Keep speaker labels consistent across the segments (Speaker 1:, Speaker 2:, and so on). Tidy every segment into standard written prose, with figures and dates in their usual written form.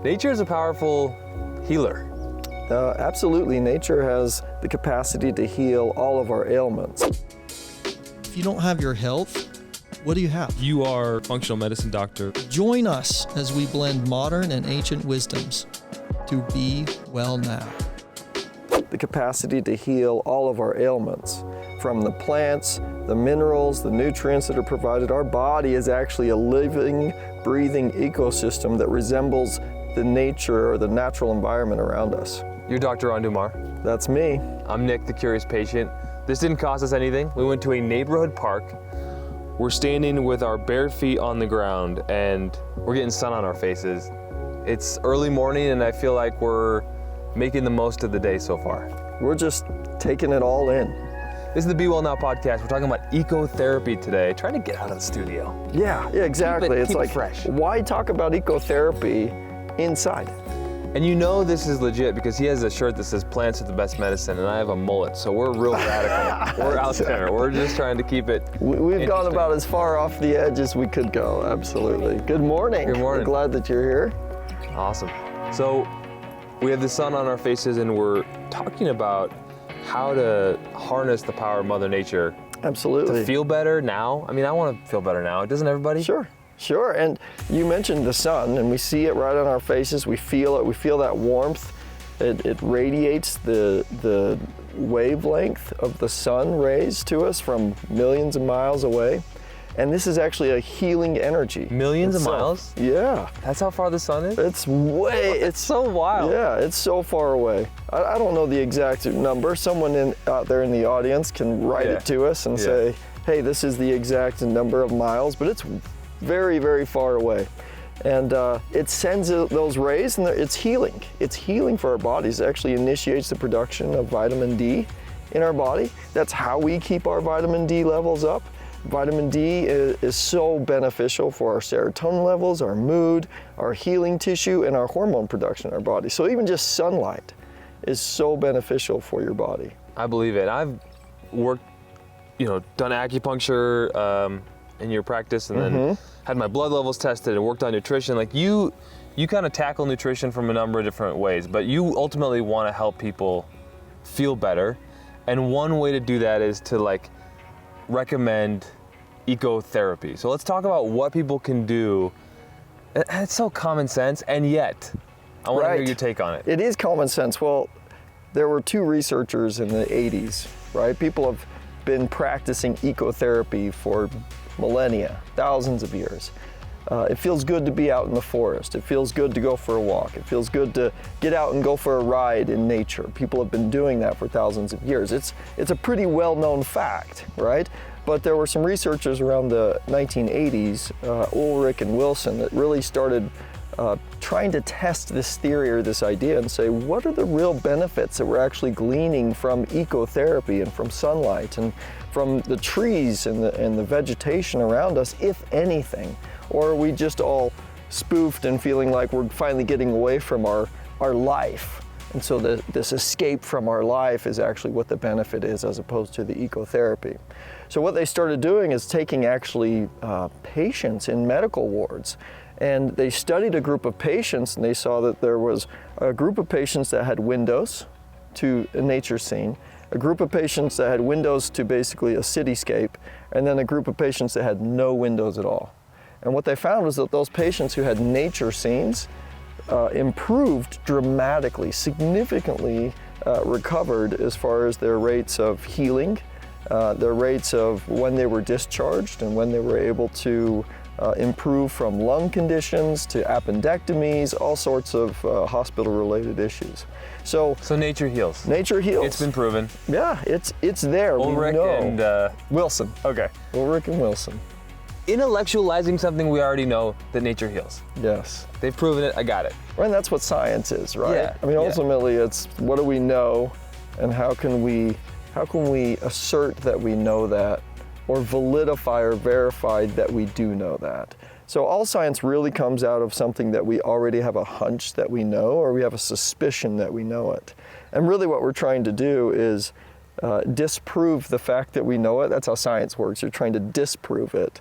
Speaker 1: Nature is a powerful healer.
Speaker 2: Absolutely, nature has the capacity to heal all of our ailments.
Speaker 3: If you don't have your health, what do you have?
Speaker 1: You are a functional medicine doctor.
Speaker 3: Join us as we blend modern and ancient wisdoms to be well now.
Speaker 2: The capacity to heal all of our ailments. From the plants, the minerals, the nutrients that are provided, our body is actually a living, breathing ecosystem that resembles the nature or the natural environment around us.
Speaker 1: You're Dr. Dummar.
Speaker 2: That's me.
Speaker 1: I'm Nick, the curious patient. This didn't cost us anything. We went to a neighborhood park. We're standing with our bare feet on the ground and we're getting sun on our faces. It's early morning and I feel like we're making the most of the day so far.
Speaker 2: We're just taking it all in.
Speaker 1: This is the Be Well Now podcast. We're talking about ecotherapy today, trying to get out of the studio.
Speaker 2: Yeah, exactly.
Speaker 1: Keep it fresh.
Speaker 2: Why talk about ecotherapy inside?
Speaker 1: And you know this is legit because he has a shirt that says plants are the best medicine and I have a mullet, so we're real radical. We're out there. We're just trying to keep it
Speaker 2: We've gone about as far off the edge as we could go, absolutely. Good morning.
Speaker 1: Good morning.
Speaker 2: We're glad that you're here.
Speaker 1: Awesome. So we have the sun on our faces and we're talking about how to harness the power of Mother Nature
Speaker 2: Absolutely.
Speaker 1: to feel better now. I mean, I want to feel better now. Doesn't everybody?
Speaker 2: Sure. And you mentioned the sun, and we see it right on our faces. We feel it. We feel that warmth. It radiates the wavelength of the sun rays to us from millions of miles away. And this is actually a healing energy.
Speaker 1: Millions of miles?
Speaker 2: Yeah.
Speaker 1: That's how far the sun is?
Speaker 2: It's
Speaker 1: so wild.
Speaker 2: Yeah, it's so far away. I don't know the exact number. Someone out there in the audience can write it to us and say, hey, this is the exact number of miles, but it's very, very far away. And it sends those rays and it's healing. It's healing for our bodies. It actually initiates the production of vitamin D in our body. That's how we keep our vitamin D levels up. Vitamin D is so beneficial for our serotonin levels, our mood, our healing tissue, and our hormone production in our body. So even just sunlight is so beneficial for your body.
Speaker 1: I believe it. I've worked, done acupuncture in your practice and then had my blood levels tested and worked on nutrition. Like you kind of tackle nutrition from a number of different ways, but you ultimately want to help people feel better. And one way to do that is to recommend ecotherapy. So let's talk about what people can do. It's so common sense, and yet I want to hear your take on it.
Speaker 2: It is common sense. Well, there were two researchers in the 80s, right? People have been practicing ecotherapy for millennia, thousands of years. It feels good to be out in the forest. It feels good to go for a walk. It feels good to get out and go for a ride in nature. People have been doing that for thousands of years. It's a pretty well-known fact, right? But there were some researchers around the 1980s, Ulrich and Wilson, that really started trying to test this theory or this idea and say, what are the real benefits that we're actually gleaning from ecotherapy and from sunlight and from the trees and the vegetation around us, if anything? Or are we just all spoofed and feeling like we're finally getting away from our life? And so this escape from our life is actually what the benefit is as opposed to the ecotherapy. So what they started doing is taking actually patients in medical wards, and they studied a group of patients and they saw that there was a group of patients that had windows to a nature scene, a group of patients that had windows to basically a cityscape, and then a group of patients that had no windows at all. And what they found was that those patients who had nature scenes improved dramatically, significantly recovered as far as their rates of healing, their rates of when they were discharged and when they were able to improve from lung conditions to appendectomies, all sorts of hospital-related issues. So
Speaker 1: nature heals.
Speaker 2: Nature heals.
Speaker 1: It's been proven.
Speaker 2: Yeah, it's there.
Speaker 1: Ulrich and
Speaker 2: Wilson.
Speaker 1: Okay.
Speaker 2: Ulrich and Wilson.
Speaker 1: Intellectualizing something we already know that nature heals.
Speaker 2: Yes.
Speaker 1: They've proven it. I got it.
Speaker 2: And that's what science is, right?
Speaker 1: Yeah.
Speaker 2: I mean, ultimately, it's what do we know, and how can we assert that we know that, or validify or verify that we do know that. So all science really comes out of something that we already have a hunch that we know, or we have a suspicion that we know it. And really what we're trying to do is disprove the fact that we know it. That's how science works. You're trying to disprove it,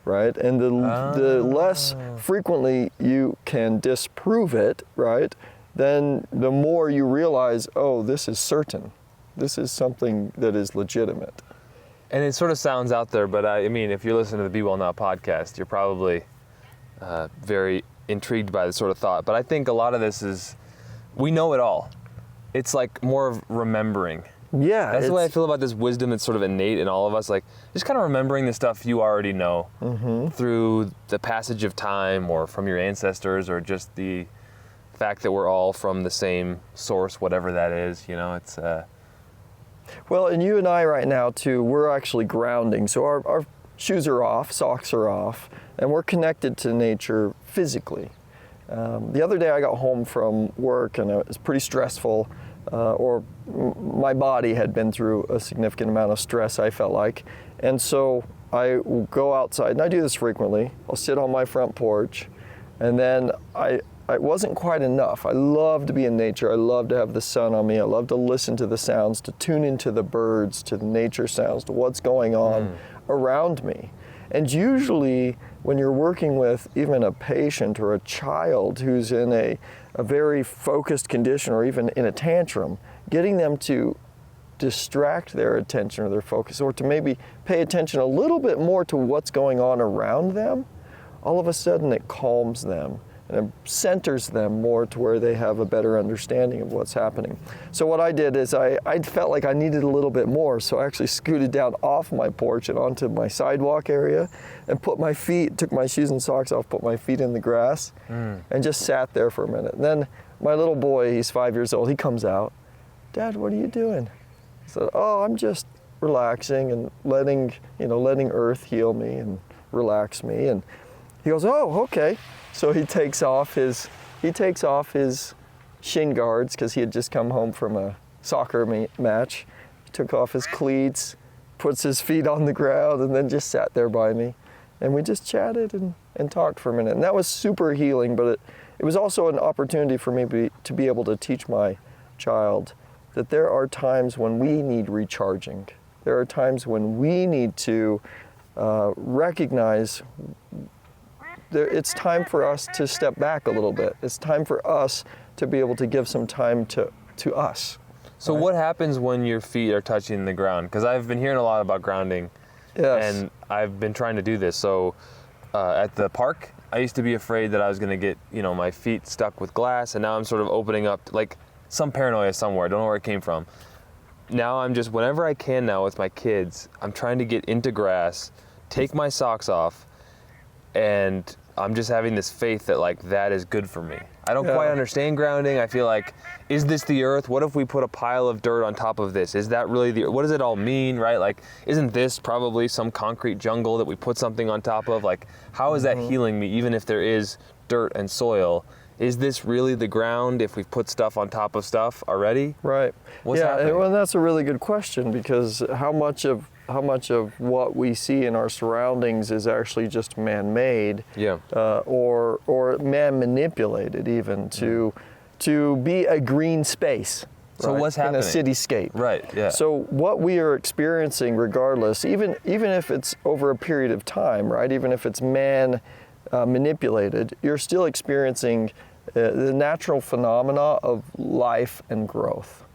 Speaker 2: right? And the less frequently you can disprove it, right, then the more you realize, oh, this is certain. This is something that is legitimate.
Speaker 1: And it sort of sounds out there, but I mean, if you're listening to the Be Well Now podcast, you're probably very intrigued by this sort of thought. But I think a lot of this is, we know it all. It's like more of remembering.
Speaker 2: Yeah.
Speaker 1: That's the way I feel about this wisdom that's sort of innate in all of us. Like, just kind of remembering the stuff you already know through the passage of time or from your ancestors, or just the fact that we're all from the same source, whatever that is. You know, it's...
Speaker 2: Well, and you and I right now, too, we're actually grounding. So our shoes are off, socks are off, and we're connected to nature physically. The other day I got home from work and it was pretty stressful, my body had been through a significant amount of stress, I felt like. And so I will go outside, and I do this frequently. I'll sit on my front porch, and then it wasn't quite enough. I love to be in nature. I love to have the sun on me. I love to listen to the sounds, to tune into the birds, to the nature sounds, to what's going on around me. And usually when you're working with even a patient or a child who's in a very focused condition or even in a tantrum, getting them to distract their attention or their focus, or to maybe pay attention a little bit more to what's going on around them, all of a sudden it calms them and it centers them more to where they have a better understanding of what's happening. So what I did is I felt like I needed a little bit more, so I actually scooted down off my porch and onto my sidewalk area and took my shoes and socks off, put my feet in the grass, and just sat there for a minute. And then my little boy, he's 5 years old, he comes out, "Dad, what are you doing?" I said, "Oh, I'm just relaxing and letting Earth heal me and relax me." And he goes, "Oh, okay." So he takes off his shin guards, because he had just come home from a soccer match. He took off his cleats, puts his feet on the ground, and then just sat there by me. And we just chatted and talked for a minute. And that was super healing, but it was also an opportunity for me to be able to teach my child that there are times when we need recharging. There are times when we need to recognize it's time for us to step back a little bit. It's time for us to be able to give some time to us.
Speaker 1: So what happens when your feet are touching the ground? Because I've been hearing a lot about grounding, and I've been trying to do this. So at the park, I used to be afraid that I was going to get my feet stuck with glass, and now I'm sort of opening up to, like, some paranoia somewhere. I don't know where it came from. Now I'm just, whenever I can now with my kids, I'm trying to get into grass, take my socks off, and I'm just having this faith that, like, that is good for me. I don't quite understand grounding. I feel like, is this the earth? What if we put a pile of dirt on top of this? Is that really what does it all mean, right? Like, isn't this probably some concrete jungle that we put something on top of? Like, how is that healing me, even if there is dirt and soil? Is this really the ground if we've put stuff on top of stuff already?
Speaker 2: Right.
Speaker 1: What's happening?
Speaker 2: Well, that's a really good question, because how much of what we see in our surroundings is actually just man-made, or man-manipulated even to be a green space.
Speaker 1: So what's happening
Speaker 2: in a cityscape?
Speaker 1: Right. Yeah.
Speaker 2: So what we are experiencing, regardless, even if it's over a period of time, right? Even if it's man manipulated, you're still experiencing the natural phenomena of life and growth,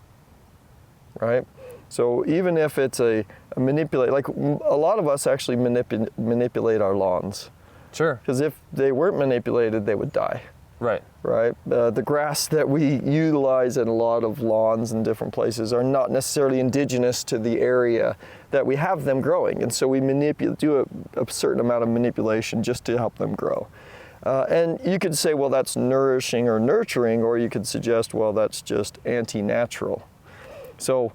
Speaker 2: right? So even if it's a manipulate, like a lot of us actually manipulate our lawns.
Speaker 1: Sure.
Speaker 2: Because if they weren't manipulated, they would die.
Speaker 1: Right.
Speaker 2: Right. The grass that we utilize in a lot of lawns in different places are not necessarily indigenous to the area that we have them growing, and so we do a certain amount of manipulation just to help them grow. And you could say, well, that's nourishing or nurturing, or you could suggest, well, that's just anti-natural. So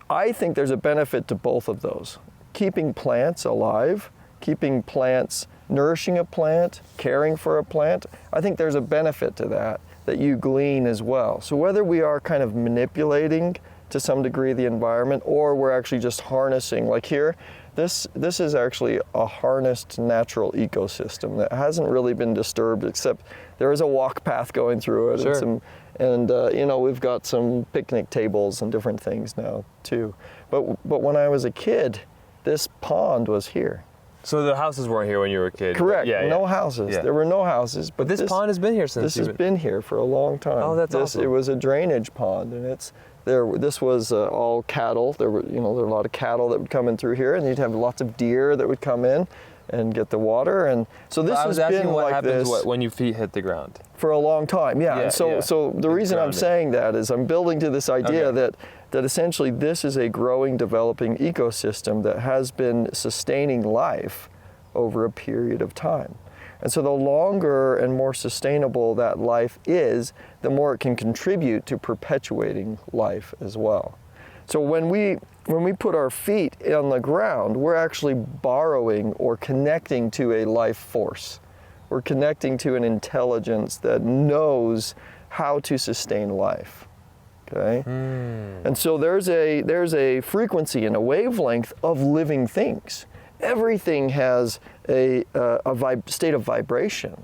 Speaker 2: I think there's a benefit to both of those. Keeping plants alive, keeping plants, nourishing a plant, caring for a plant, I think there's a benefit to that you glean as well. So whether we are kind of manipulating to some degree the environment, or we're actually just harnessing, like here, this is actually a harnessed natural ecosystem that hasn't really been disturbed, except there is a walk path going through it.
Speaker 1: Sure.
Speaker 2: And we've got some picnic tables and different things now too. But when I was a kid, this pond was here.
Speaker 1: So the houses weren't here when you were a kid?
Speaker 2: Correct.
Speaker 1: Yeah,
Speaker 2: no houses.
Speaker 1: Yeah.
Speaker 2: There were no houses. But
Speaker 1: This pond has been here since
Speaker 2: this has been here for a long time.
Speaker 1: Oh, that's awesome.
Speaker 2: It was a drainage pond, and this was all cattle. There were a lot of cattle that would come in through here, and you'd have lots of deer that would come in and get the water. And so this has been
Speaker 1: what
Speaker 2: like
Speaker 1: happens
Speaker 2: this
Speaker 1: when your feet hit the ground.
Speaker 2: for a long time. Yeah.
Speaker 1: Yeah,
Speaker 2: And so the reason I'm
Speaker 1: grounded.
Speaker 2: saying that is I'm building to this idea
Speaker 1: Okay.
Speaker 2: that essentially this is a growing, developing ecosystem that has been sustaining life over a period of time. And so the longer and more sustainable that life is, the more it can contribute to perpetuating life as well. So when we put our feet on the ground, we're actually borrowing or connecting to a life force. We're connecting to an intelligence that knows how to sustain life. Okay? And so there's a frequency and a wavelength of living things. Everything has a state of vibration.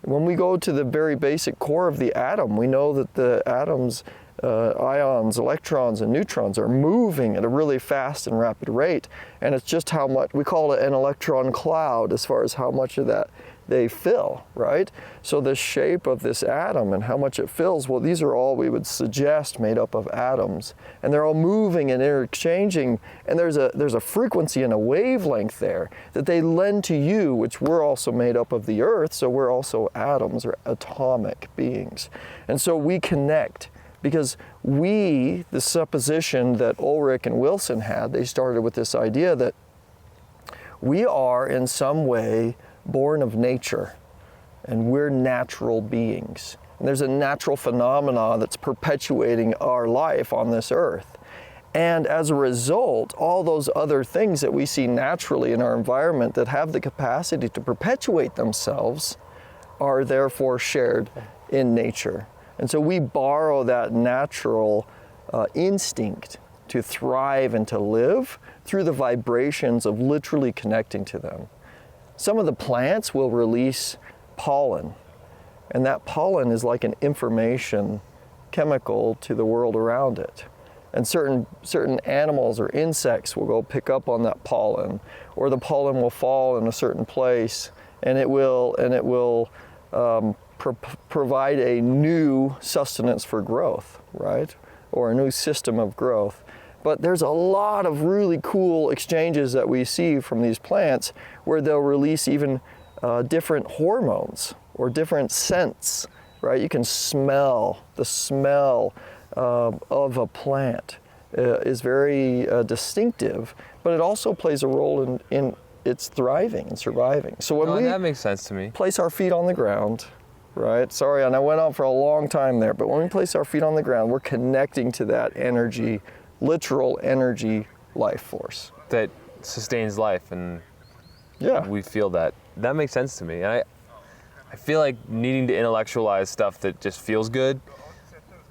Speaker 2: When we go to the very basic core of the atom, we know that the atoms, ions, electrons, and neutrons are moving at a really fast and rapid rate. And it's just how much, we call it an electron cloud as far as how much of that they fill, right? So the shape of this atom and how much it fills, well, these are all we would suggest made up of atoms. And they're all moving and interchanging, and there's a frequency and a wavelength there that they lend to you, which we're also made up of the earth, so we're also atoms or atomic beings. And so we connect because the supposition that Ulrich and Wilson had, they started with this idea that we are in some way born of nature, and we're natural beings. And there's a natural phenomena that's perpetuating our life on this earth. And as a result, all those other things that we see naturally in our environment that have the capacity to perpetuate themselves are therefore shared in nature. And so we borrow that natural instinct to thrive and to live through the vibrations of literally connecting to them. Some of the plants will release pollen, and that pollen is like an information chemical to the world around it. And certain animals or insects will go pick up on that pollen, or the pollen will fall in a certain place, and it will provide a new sustenance for growth, right? Or a new system of growth. But there's a lot of really cool exchanges that we see from these plants where they'll release even different hormones or different scents, right? You can smell the smell of a plant is very distinctive, but it also plays a role in its thriving and surviving. So when
Speaker 1: that makes sense to me.
Speaker 2: place our feet on the ground, right? Sorry, and I went on for a long time there, but when we place our feet on the ground, we're connecting to that energy, literal energy life force.
Speaker 1: That sustains life, and
Speaker 2: Yeah.
Speaker 1: we feel that. That makes sense to me. And I feel like needing to intellectualize stuff that just feels good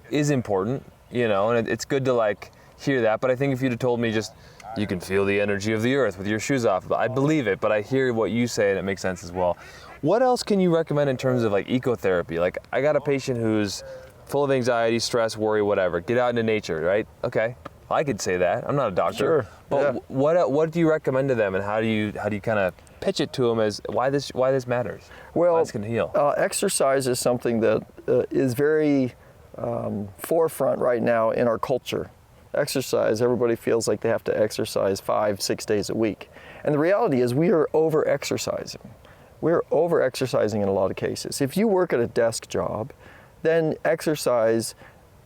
Speaker 1: is important, and it's good to like hear that. But I think if you'd have told me just, you can feel the energy of the earth with your shoes off, I believe it, but I hear what you say and it makes sense as well. What else can you recommend in terms of like ecotherapy? Like I got a patient who's full of anxiety, stress, worry, whatever. Get out into nature, right? Okay. I could say that. I'm not a doctor.
Speaker 2: Sure.
Speaker 1: But
Speaker 2: Yeah.
Speaker 1: what do you recommend to them, and how do you kind of pitch it to them as why this matters?
Speaker 2: Well,
Speaker 1: why this can heal.
Speaker 2: Exercise is something that is very forefront right now in our culture. Exercise, everybody feels like they have to exercise 5-6 days a week. And the reality is we are over-exercising. We're over-exercising in a lot of cases. If you work at a desk job, then exercise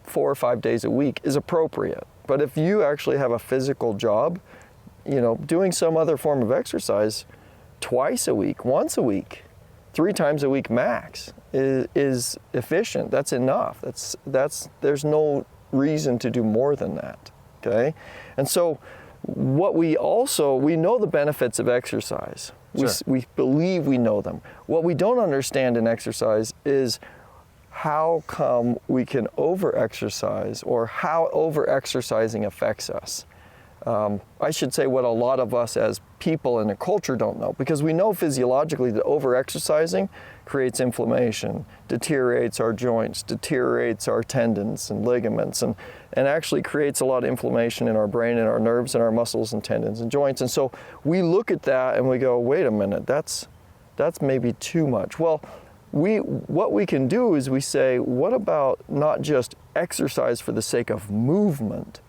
Speaker 2: 4 or 5 days a week is appropriate. But if you actually have a physical job, doing some other form of exercise twice a week, once a week, 3 times a week max is efficient. That's enough. There's no reason to do more than that, okay? And so what we know the benefits of exercise.
Speaker 1: Sure.
Speaker 2: We believe we know them. What we don't understand in exercise is how come we can over-exercise, or how over-exercising affects us. I should say what a lot of us as people in a culture don't know, because we know physiologically that over-exercising creates inflammation, deteriorates our joints, deteriorates our tendons and ligaments, and actually creates a lot of inflammation in our brain and our nerves and our muscles and tendons and joints. And so we look at that and we go, wait a minute, that's maybe too much. Well, what we can do is we say, what about not just exercise for the sake of movement,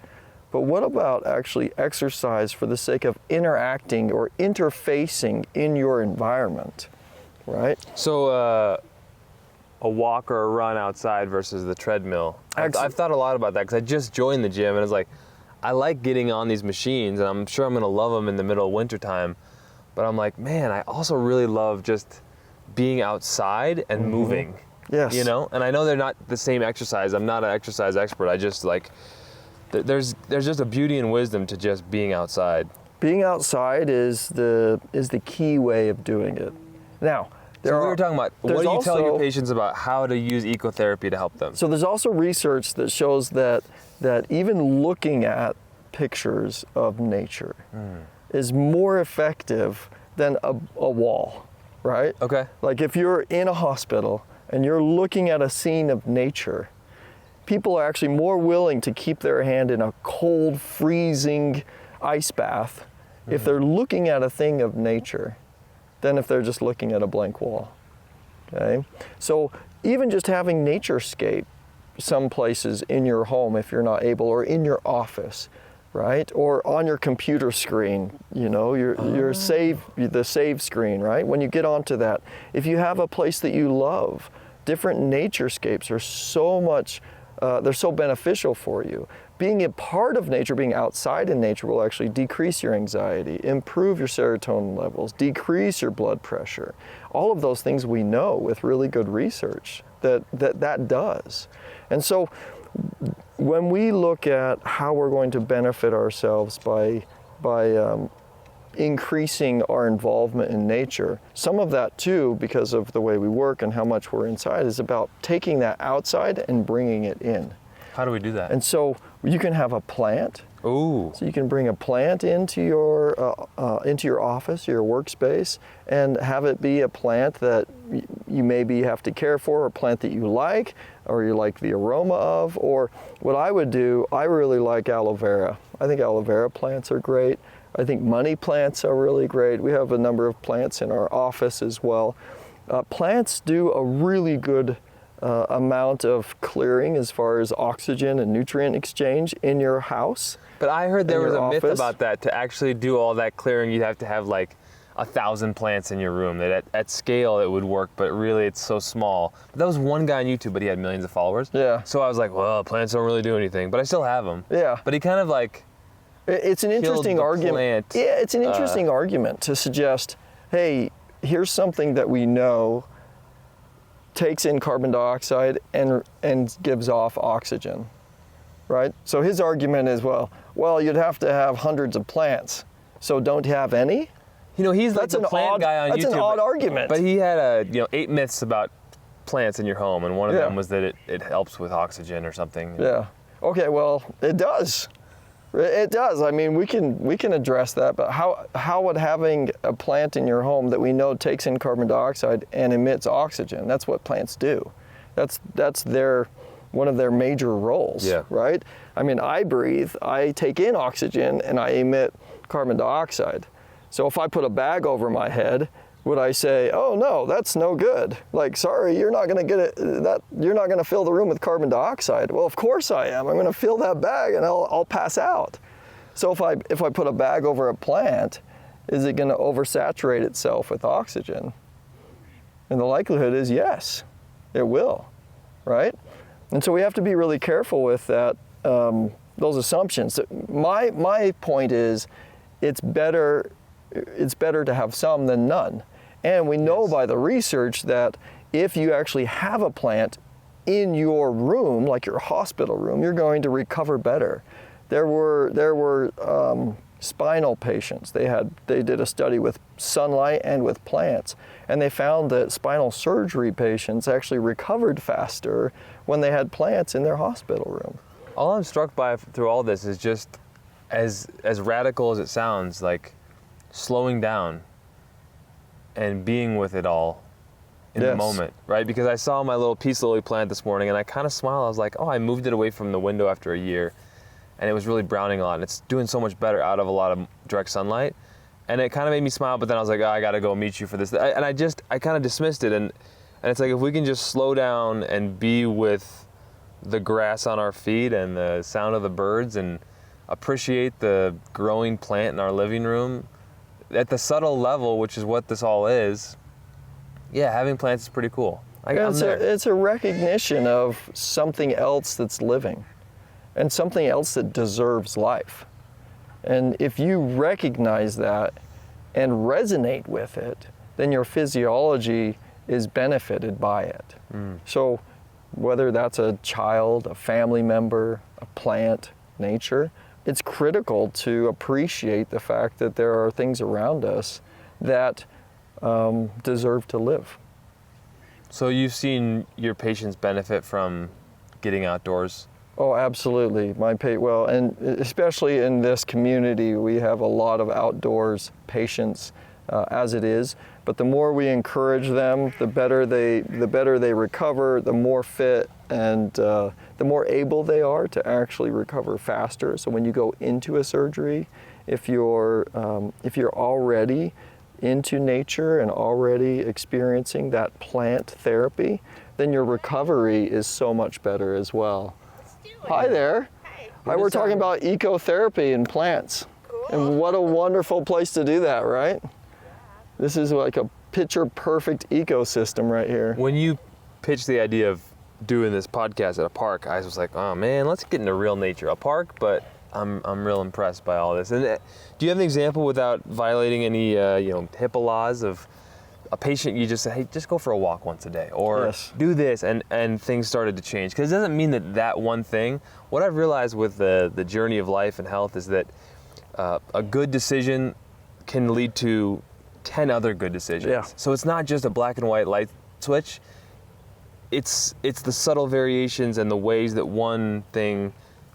Speaker 2: but what about actually exercise for the sake of interacting or interfacing in your environment, right?
Speaker 1: So a walk or a run outside versus the treadmill. I've thought a lot about that because I just joined the gym and it's like, I like getting on these machines and I'm sure I'm gonna love them in the middle of wintertime, but I'm like, man, I also really love just being outside and moving.
Speaker 2: Yes.
Speaker 1: You know, and I know they're not the same exercise. I'm not an exercise expert. I just like, there's just a beauty and wisdom to just being outside.
Speaker 2: Being outside is the key way of doing it. Now,
Speaker 1: we were talking about, what do you tell your patients about how to use ecotherapy to help them?
Speaker 2: So there's also research that shows that even looking at pictures of nature is more effective than a wall, right?
Speaker 1: Okay.
Speaker 2: Like if you're in a hospital and you're looking at a scene of nature, people are actually more willing to keep their hand in a cold, freezing ice bath if they're looking at a thing of nature than if they're just looking at a blank wall. Okay? So even just having naturescape some places in your home if you're not able, or in your office, right? Or on your computer screen, you know, your save screen, right? When you get onto that, if you have a place that you love, different naturescapes are so much they're so beneficial for you. Being a part of nature, being outside in nature will actually decrease your anxiety, improve your serotonin levels, decrease your blood pressure. All of those things we know with really good research that does. And so when we look at how we're going to benefit ourselves by increasing our involvement in nature, some of that too, because of the way we work and how much we're inside, is about taking that outside and bringing it in.
Speaker 1: How do we do that?
Speaker 2: And so you can have a plant.
Speaker 1: Ooh.
Speaker 2: So you can bring a plant into your office, your workspace, and have it be a plant that you maybe have to care for, or a plant that you like, or you like the aroma of. Or what I would do, I really like aloe vera. I think aloe vera plants are great. I think money plants are really great. We have a number of plants in our office as well. Plants do a really good amount of clearing as far as oxygen and nutrient exchange in your house.
Speaker 1: But I heard there was a myth
Speaker 2: office.
Speaker 1: about that. To actually do all that clearing, you'd have to have like 1,000 plants in your room. That at scale it would work, but really it's so small. But that was one guy on YouTube, but he had millions of followers.
Speaker 2: Yeah.
Speaker 1: So I was like, well, plants don't really do anything, but I still have them.
Speaker 2: Yeah.
Speaker 1: But he kind of like,
Speaker 2: it's an interesting
Speaker 1: the
Speaker 2: argument.
Speaker 1: plant.
Speaker 2: Yeah, it's an interesting argument to suggest, hey, here's something that we know takes in carbon dioxide and gives off oxygen, right? So his argument is, well, you'd have to have hundreds of plants, so don't have any?
Speaker 1: you know, he's like the plant guy on YouTube.
Speaker 2: That's an odd argument.
Speaker 1: But he had 8 myths about plants in your home, and one of them was that it helps with oxygen or something.
Speaker 2: Yeah. Okay, well, it does. It does. I mean, we can address that, but how would having a plant in your home that we know takes in carbon dioxide and emits oxygen? That's what plants do. That's one of their major roles, right? I mean, I breathe, I take in oxygen, and I emit carbon dioxide. So if I put a bag over my head, would I say, oh no, that's no good? Like, sorry, you're not gonna get it, you're not gonna fill the room with carbon dioxide. Well, of course I am. I'm gonna fill that bag and I'll pass out. So if I put a bag over a plant, is it gonna oversaturate itself with oxygen? And the likelihood is yes, it will, right? And so we have to be really careful with that, those assumptions. My point is, it's better to have some than none. And we know by the research that if you actually have a plant in your room, like your hospital room, you're going to recover better. There were spinal patients. They did a study with sunlight and with plants, and they found that spinal surgery patients actually recovered faster when they had plants in their hospital room.
Speaker 1: All I'm struck by through all this is just as radical as it sounds, like slowing down and being with it all in the moment, right? Because I saw my little peace lily plant this morning and I kind of smiled. I was like, oh, I moved it away from the window after a year and it was really browning a lot and it's doing so much better out of a lot of direct sunlight. And it kind of made me smile, but then I was like, oh, I got to go meet you for this. And I kind of dismissed it. And it's like, if we can just slow down and be with the grass on our feet and the sound of the birds and appreciate the growing plant in our living room at the subtle level, which is what this all is. Yeah, having plants is pretty cool.
Speaker 2: It's a recognition of something else that's living and something else that deserves life. And if you recognize that and resonate with it, then your physiology is benefited by it. So whether that's a child, a family member, a plant, nature, it's critical to appreciate the fact that there are things around us that deserve to live.
Speaker 1: So you've seen your patients benefit from getting outdoors?
Speaker 2: Oh, absolutely. Well, and especially in this community, we have a lot of outdoors patients as it is. But the more we encourage them, the better they recover, the more fit and the more able they are to actually recover faster. So when you go into a surgery, if you're already into nature and already experiencing that plant therapy, then your recovery is so much better as well. Hi there. Hi, we're talking about ecotherapy and plants. Cool. And what a wonderful place to do that, right? This is like a picture perfect ecosystem right here.
Speaker 1: When you pitched the idea of doing this podcast at a park, I was like, oh man, let's get into real nature. A park, but I'm real impressed by all this. And do you have an example without violating any HIPAA laws of a patient you just say, hey, just go for a walk once a day, or do this, and things started to change? Because it doesn't mean that one thing. What I've realized with the journey of life and health is that a good decision can lead to 10 other good decisions. Yeah. So it's not just a black and white light switch. It's the subtle variations and the ways that one thing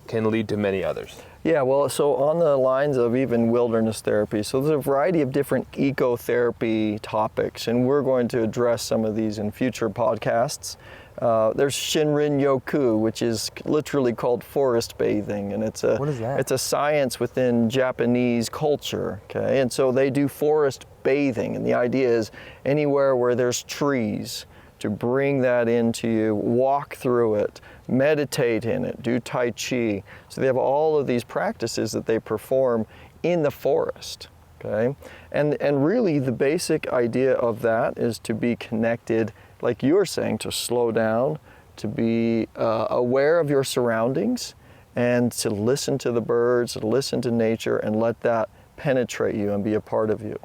Speaker 1: can lead to many others.
Speaker 2: Yeah, well, so on the lines of even wilderness therapy, so there's a variety of different ecotherapy topics, and we're going to address some of these in future podcasts. There's Shinrin Yoku, which is literally called forest bathing, and what is that? It's a science within Japanese culture, okay? And so they do forest bathing, and the idea is anywhere where there's trees, to bring that into you, walk through it, meditate in it, do Tai Chi. So they have all of these practices that they perform in the forest, okay? And really the basic idea of that is to be connected, like you were saying, to slow down, to be aware of your surroundings, and to listen to the birds, to listen to nature, and let that penetrate you and be a part of you.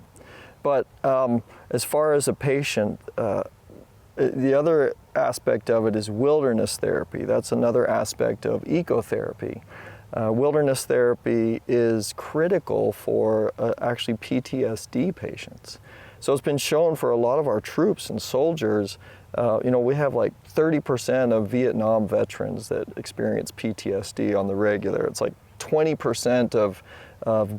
Speaker 2: But as far as a patient, the other aspect of it is wilderness therapy. That's another aspect of ecotherapy. Wilderness therapy is critical for actually PTSD patients. So it's been shown for a lot of our troops and soldiers, we have like 30% of Vietnam veterans that experience PTSD on the regular. It's like 20% of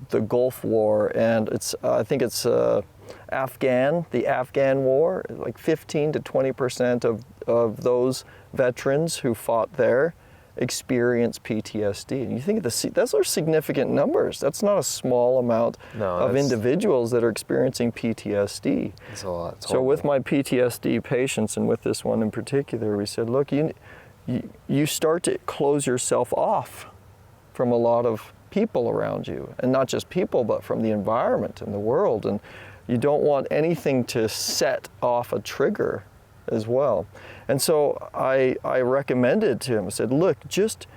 Speaker 2: the Gulf War, and I think it's the Afghan War, like 15 to 20% of those veterans who fought there experience PTSD. And you think those are significant numbers. That's not a small amount of individuals that are experiencing PTSD.
Speaker 1: That's a lot.
Speaker 2: So with my PTSD patients, and with this one in particular, we said, look, you start to close yourself off from a lot of people around you, and not just people, but from the environment and the world. And you don't want anything to set off a trigger as well. And so I recommended to him, I said, look, just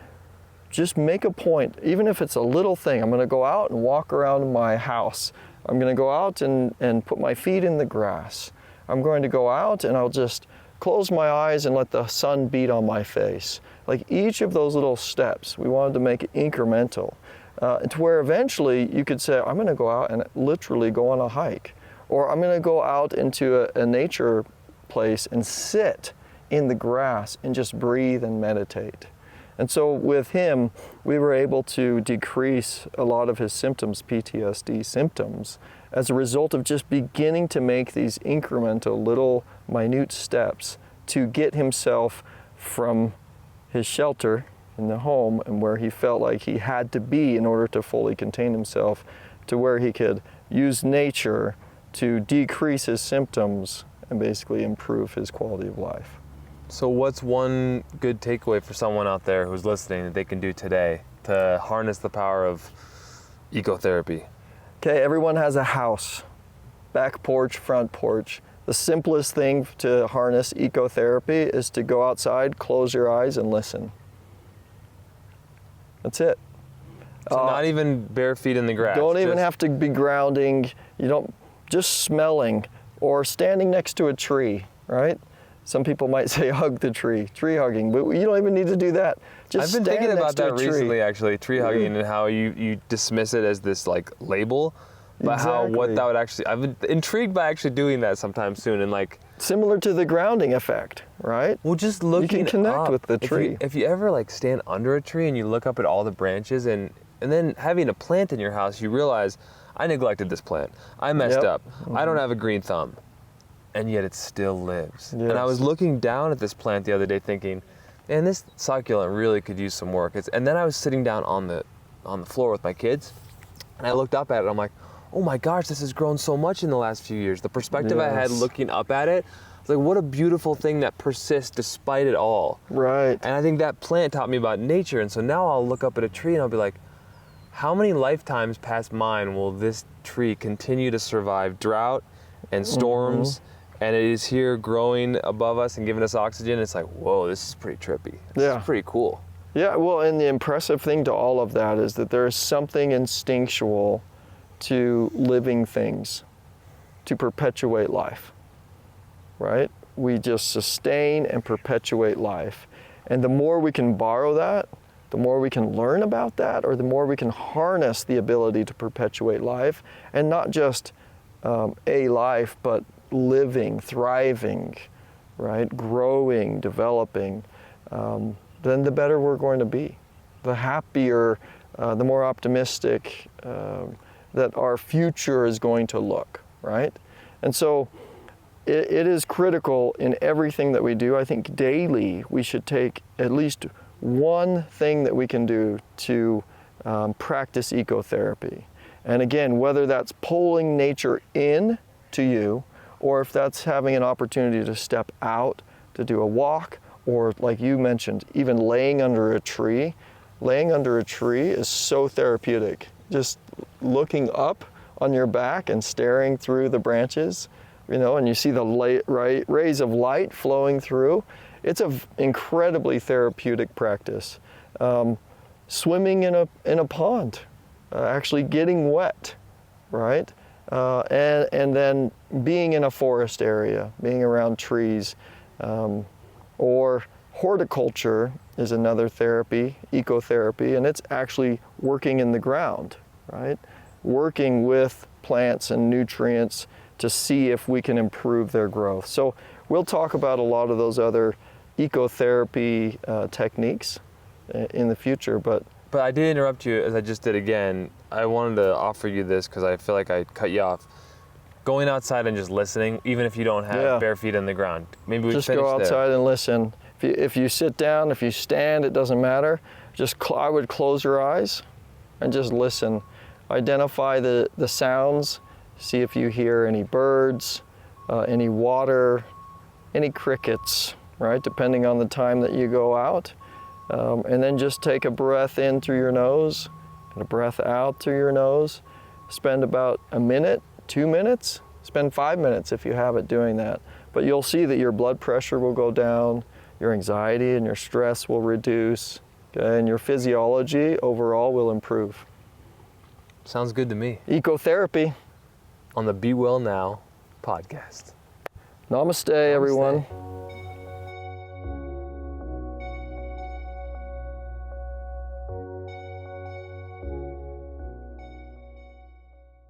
Speaker 2: make a point, even if it's a little thing. I'm gonna go out and walk around my house. I'm gonna go out and put my feet in the grass. I'm going to go out and I'll just close my eyes and let the sun beat on my face. Like each of those little steps, we wanted to make it incremental. To where eventually you could say, I'm gonna go out and literally go on a hike. Or I'm gonna go out into a nature place and sit in the grass and just breathe and meditate. And so with him, we were able to decrease a lot of his symptoms, PTSD symptoms, as a result of just beginning to make these incremental little minute steps to get himself from his shelter in the home and where he felt like he had to be in order to fully contain himself, to where he could use nature to decrease his symptoms and basically improve his quality of life.
Speaker 1: So what's one good takeaway for someone out there who's listening that they can do today to harness the power of ecotherapy?
Speaker 2: Okay, everyone has a house, back porch, front porch. The simplest thing to harness ecotherapy is to go outside, close your eyes, and listen. That's it.
Speaker 1: So not even bare feet in the grass.
Speaker 2: Don't even have to be grounding. You don't, just smelling or standing next to a tree, right? Some people might say hug the tree hugging, but you don't even need to do that. Just
Speaker 1: I've been thinking about that
Speaker 2: tree.
Speaker 1: recently, actually, tree hugging, and how you dismiss it as this like label, but how what that would actually, I've been intrigued by actually doing that sometime soon, and like
Speaker 2: similar to the grounding effect, right?
Speaker 1: Well, just looking
Speaker 2: you can connect
Speaker 1: up,
Speaker 2: with the tree.
Speaker 1: If you ever like stand under a tree and you look up at all the branches, and then having a plant in your house, you realize I neglected this plant. I messed up. I don't have a green thumb. And yet it still lives.
Speaker 2: Yes.
Speaker 1: And I was looking down at this plant the other day thinking, man, this succulent really could use some work. And then I was sitting down on the floor with my kids, and I looked up at it, and I'm like, oh my gosh, this has grown so much in the last few years. The perspective I had looking up at it, I was like, what a beautiful thing that persists despite it all.
Speaker 2: Right.
Speaker 1: And I think that plant taught me about nature, and so now I'll look up at a tree and I'll be like, how many lifetimes past mine will this tree continue to survive drought and storms? And it is here growing above us and giving us oxygen. It's like, whoa, this is pretty trippy. This is pretty cool.
Speaker 2: Yeah, well, and the impressive thing to all of that is that there is something instinctual to living things, to perpetuate life, right? We just sustain and perpetuate life. And the more we can borrow that, the more we can learn about that, or the more we can harness the ability to perpetuate life, and not just a life, but living, thriving, right? Growing, developing, then the better we're going to be. The happier, the more optimistic that our future is going to look, right? And so it is critical in everything that we do. I think daily we should take at least one thing that we can do to practice ecotherapy. And again, whether that's pulling nature in to you, or if that's having an opportunity to step out, to do a walk, or like you mentioned, even laying under a tree. Laying under a tree is so therapeutic. Just looking up on your back and staring through the branches, you know, and you see the rays of light flowing through. It's an incredibly therapeutic practice. Swimming in a pond, actually getting wet, right? And then being in a forest area, being around trees, or horticulture is another therapy, ecotherapy, and it's actually working in the ground, right? Working with plants and nutrients to see if we can improve their growth. So we'll talk about a lot of those other ecotherapy techniques in the future, but
Speaker 1: I did interrupt you, as I just did again. I wanted to offer you this because I feel like I cut you off. Going outside and just listening, even if you don't have bare feet in the ground. Maybe we
Speaker 2: just
Speaker 1: finish
Speaker 2: go outside
Speaker 1: there.
Speaker 2: and listen. If you sit down, if you stand, it doesn't matter. I would close your eyes and just listen. Identify the sounds. See if you hear any birds, any water, any crickets, right? Depending on the time that you go out. And then just take a breath in through your nose and a breath out through your nose. Spend about a minute, 2 minutes, spend 5 minutes if you have it doing that. But you'll see that your blood pressure will go down, your anxiety and your stress will reduce, okay? And your physiology overall will improve.
Speaker 1: Sounds good to me.
Speaker 2: Ecotherapy.
Speaker 1: On the Be Well Now podcast.
Speaker 2: Namaste, everyone.